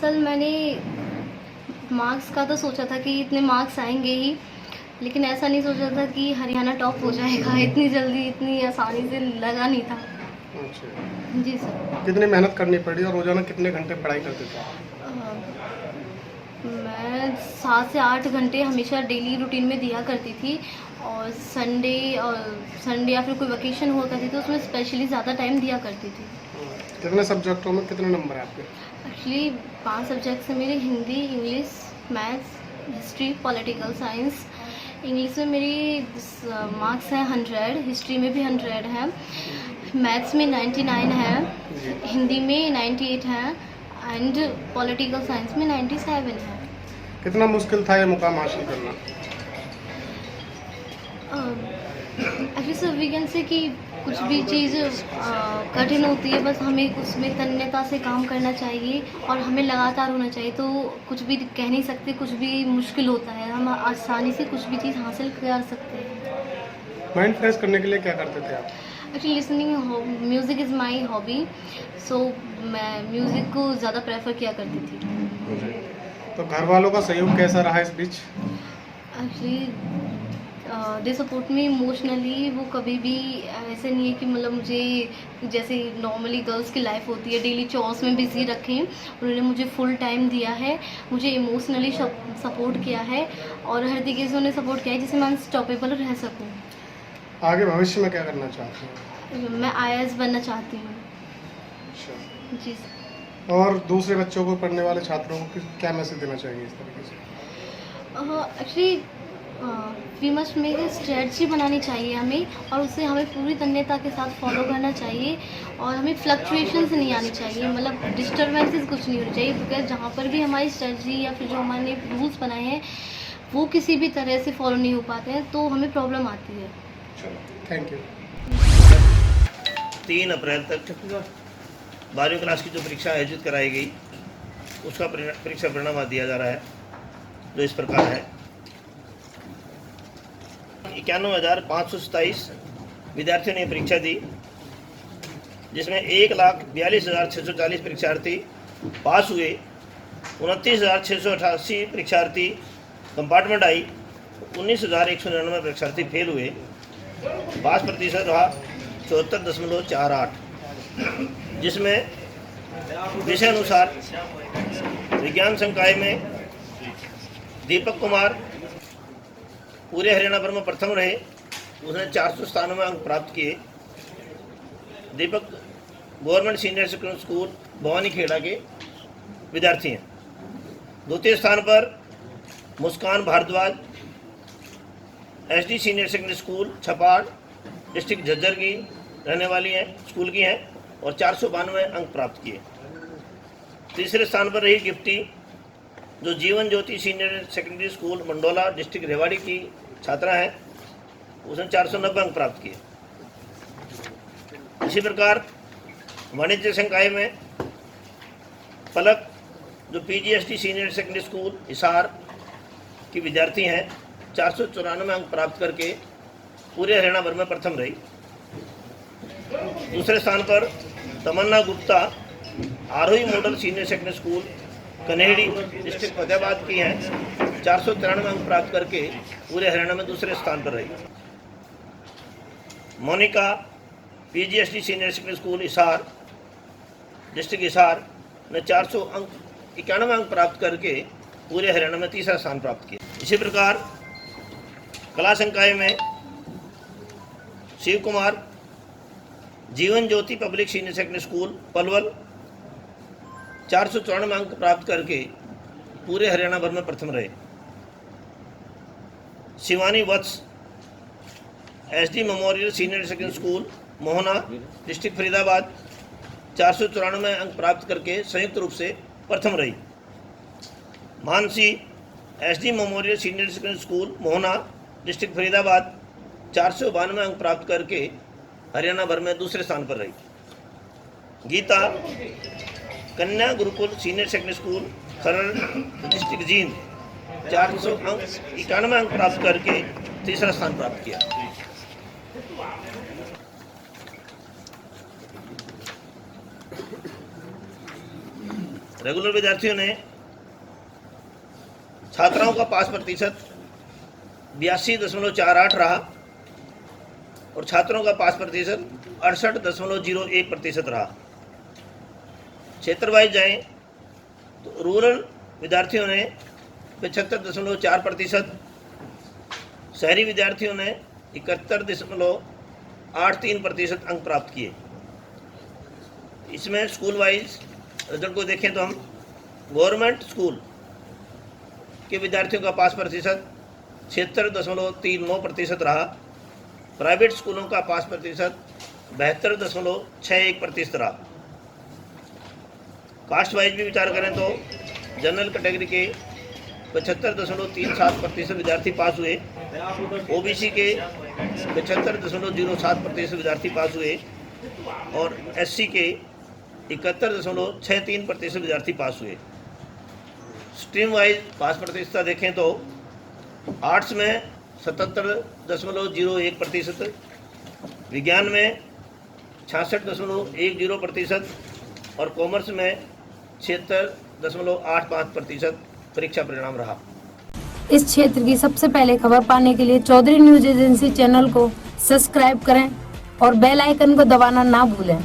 दरअसल मैंने मार्क्स का तो सोचा था कि इतने मार्क्स आएंगे ही, लेकिन ऐसा नहीं सोचा था कि हरियाणा टॉप हो जाएगा इतनी जल्दी, इतनी आसानी से लगा नहीं था। अच्छा, जी सर। कितनी मेहनत करनी पड़ी और रोज़ाना कितने घंटे पढ़ाई करते थे? मैं 7 से 8 घंटे हमेशा डेली रूटीन में दिया करती थी, और संडे या फिर कोई वेकेशन हुआ करती थी, उसमें स्पेशली ज़्यादा टाइम दिया करती थी। कितने सब्जेक्टों में कितने नंबर हैं आपके? एक्चुअली 5 सब्जेक्ट्स हैं मेरे: Hindi, English, maths, history, political science. English में मेरी मार्क्स हैं 100, हिस्ट्री में भी 100 है, मैथ्स में 99 है, हिंदी में 98 है, एंड पॉलिटिकल साइंस में 97 है। कितना मुश्किल था ये मुकाम हासिल करना? Actually sir we can say कि कुछ भी चीज़ कठिन होती है, बस हमें उसमें तन्यता से काम करना चाहिए और हमें लगातार होना चाहिए। तो कुछ भी कह नहीं सकते, कुछ भी मुश्किल होता है, हम आसानी से कुछ भी चीज़ हासिल कर सकते हैं। माइंड फ्रेश करने के लिए क्या करते थे आप? Actually listening music is my hobby, so मैं म्यूज़िक को ज़्यादा प्रेफर किया करती थी। तो घर वालों का सहयोग कैसा रहा इस बीच? Actually they support me emotionally. वो कभी भी ऐसे नहीं है कि मतलब मुझे, जैसे नॉर्मली गर्ल्स की लाइफ होती है, डेली चॉर्स में बिज़ी रखें, उन्होंने मुझे फुल टाइम दिया है, मुझे इमोशनली सपोर्ट किया है, और हर तरीके से उन्हें सपोर्ट किया है जिससे मैं अनस्टॉपेबल रह सकूं। आगे भविष्य में क्या करना चाहते हैं? मैं आईएएस बनना चाहती हूँ। अच्छा। जी सर। और दूसरे बच्चों को, पढ़ने वाले छात्रों को क्या मैसेज देना चाहिए इस तरीके से? Actually we must make a strategy बनानी चाहिए हमें, और उसे हमें पूरी तन्यता के साथ फॉलो करना चाहिए, और हमें फ्लक्चुएशंस नहीं आनी चाहिए, मतलब डिस्टर्बेंसेस कुछ नहीं होनी चाहिए, बिकॉज जहाँ पर भी हमारी स्ट्रेटजी या फिर जो हमने रूल्स बनाए हैं वो किसी भी तरह से फॉलो नहीं हो पाते हैं, तो हमें प्रॉब्लम आती है। चलो, थैंक यू। 3 अप्रैल तक 12वीं क्लास की जो परीक्षा आयोजित कराई गई, उसका परीक्षा परिणाम आज दिया जा रहा है, जो इस प्रकार है। 91,527 विद्यार्थियों ने परीक्षा दी, जिसमें 1,42,640 परीक्षार्थी पास हुए, 29,688 परीक्षार्थी कंपार्टमेंट आई, 19,199 परीक्षार्थी फेल हुए। पास प्रतिशत रहा 74.48, जिसमें विषय अनुसार विज्ञान संकाय में दीपक कुमार पूरे हरियाणा भर में प्रथम रहे, उसने 497 अंक प्राप्त किए। Deepak government senior secondary school Bhawani Kheda के विद्यार्थी हैं। द्वितीय स्थान पर Muskan Bhardwaj SD senior secondary school Chhapar district Jhajjar की रहने वाली हैं, स्कूल की हैं, और 492 अंक प्राप्त किए। तीसरे स्थान पर रही गिफ्टी, जो Jeevan Jyoti senior secondary school Mandola district Rewari की छात्रा है, उसने 490 अंक प्राप्त किए। इसी प्रकार वाणिज्य संकाय में पलक, जो पीजीएसटी सीनियर सेकेंडरी स्कूल हिसार की विद्यार्थी हैं, 494 अंक प्राप्त करके पूरे हरियाणा भर में प्रथम रही। दूसरे स्थान पर Tamanna Gupta Arohi model senior secondary school Kanhedi district Fatehabad की हैं, 493 अंक प्राप्त करके पूरे हरियाणा में दूसरे स्थान पर रही। Monika PGST senior secondary school Hisar district Hisar ने 491 अंक प्राप्त करके पूरे हरियाणा में तीसरा स्थान प्राप्त किया। इसी प्रकार कला संकाय में Shiv Kumar Jeevan Jyoti public senior secondary school Palwal 494 अंक प्राप्त करके पूरे हरियाणा भर में प्रथम रहे। Shivani Vats SD memorial senior secondary school Mohna district Faridabad 494 अंक प्राप्त करके संयुक्त रूप से प्रथम रही। Mansi SD memorial senior secondary school Mohna district Faridabad 492 अंक प्राप्त करके हरियाणा भर में दूसरे स्थान पर रही। गीता कन्या गुरुकुल सीनियर सेकेंडरी स्कूल खरड़ डिस्ट्रिक्ट जींद 491 अंक प्राप्त करके तीसरा स्थान प्राप्त किया। रेगुलर विद्यार्थियों ने छात्राओं का पास प्रतिशत 82.48 रहा और छात्रों का पास प्रतिशत 68.01% रहा। क्षेत्र वाइज जाएँ तो रूरल विद्यार्थियों ने 75.4%, शहरी विद्यार्थियों ने 71.83% अंक प्राप्त किए। इसमें स्कूल वाइज रिजल्ट को देखें तो हम गवर्नमेंट स्कूल के विद्यार्थियों का पास प्रतिशत 76.39% रहा। प्राइवेट स्कूलों का पास प्रतिशत 72.61% रहा। कास्ट वाइज भी विचार करें तो जनरल कैटेगरी के 75.37% विद्यार्थी पास हुए, ओबीसी के 75.07% विद्यार्थी पास हुए और एससी के 71.63% विद्यार्थी पास हुए। स्ट्रीम वाइज पास प्रतिशत देखें तो आर्ट्स में 77.01%, विज्ञान में 66.10% और कॉमर्स में 76.85% परीक्षा परिणाम रहा। इस क्षेत्र की सबसे पहले खबर पाने के लिए चौधरी न्यूज एजेंसी चैनल को सब्सक्राइब करें और बेल आइकन को दबाना ना भूलें।